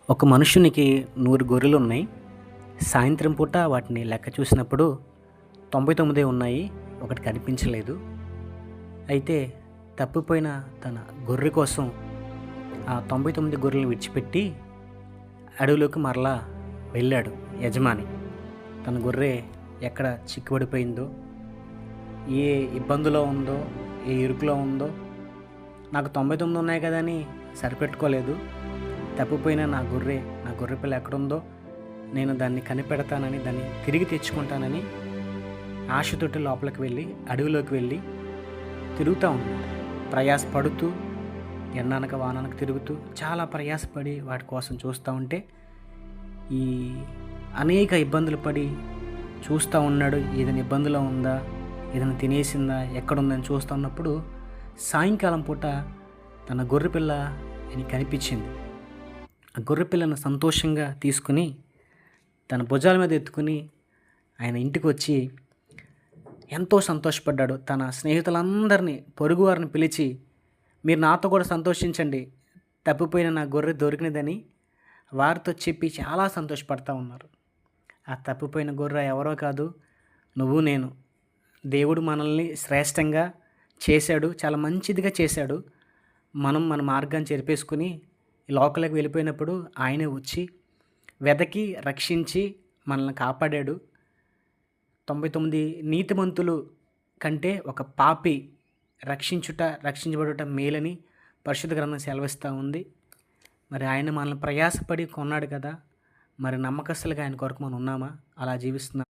ఒక మనుషునికి 100 గొర్రెలున్నాయి. సాయంత్రం పూట వాటిని లెక్క చూసినప్పుడు 99 ఉన్నాయి. ఒకటి కనిపించలేదు. అయితే తప్పిపోయిన తన గొర్రె కోసం ఆ 99 గొర్రెలను విడిచిపెట్టి అడవిలోకి మరలా వెళ్ళాడు యజమాని. తన గొర్రె ఎక్కడ చిక్కుబడిపోయిందో, ఏ ఇబ్బందిలో ఉందో, ఏ ఇరుకులో ఉందో, నాకు 99 ఉన్నాయి కదా అని సరిపెట్టుకోలేదు. తప్పిపోయిన నా గొర్రె పిల్ల ఎక్కడుందో నేను దాన్ని కనిపెడతానని, దాన్ని తిరిగి తెచ్చుకుంటానని ఆశతోటి లోపలికి వెళ్ళి, అడవిలోకి వెళ్ళి తిరుగుతూ ఉన్నాడు. ప్రయాసపడుతూ, ఎండనక వాననక తిరుగుతూ చాలా ప్రయాసపడి వాటి కోసం చూస్తూ ఉంటే ఈ అనేక ఇబ్బందులు పడి చూస్తూ ఉన్నాడు. ఏదైనా ఇబ్బందిలో ఉందా, ఏదైనా తినేసిందా, ఎక్కడుందని చూస్తూ ఉన్నప్పుడు సాయంకాలం పూట తన గొర్రెపిల్ల ఆయనకి కనిపించింది. ఆ గొర్రెపిల్లను సంతోషంగా తీసుకుని తన భుజాల మీద ఎత్తుకుని ఆయన ఇంటికి వచ్చి ఎంతో సంతోషపడ్డాడు. తన స్నేహితులందరినీ, పొరుగు వారిని పిలిచి, మీరు నాతో కూడా సంతోషించండి, తప్పిపోయిన నా గొర్రె దొరికినదని వారితో చెప్పి చాలా సంతోషపడతా ఉన్నారు. ఆ తప్పిపోయిన గొర్రె ఎవరో కాదు, నువ్వు నేను. దేవుడు మనల్ని శ్రేష్టంగా చేశాడు, చాలా మంచిదిగా చేశాడు. మనం మన మార్గాన్ని చెరిపేసుకుని ఈ లోకలకు వెళ్ళిపోయినప్పుడు ఆయనే వచ్చి వెదకి రక్షించి మనల్ని కాపాడాడు. 99 నీతిమంతులు కంటే ఒక పాపి రక్షించబడుట మేలని పరిశుద్ధ గ్రంథం సెలవిస్తూ ఉంది. మరి ఆయన మనల్ని ప్రయాసపడి కొన్నాడు కదా, మరి నమ్మకస్తులుగా ఆయన కొరకు మనం ఉన్నామా? అలా జీవిస్తున్నాం.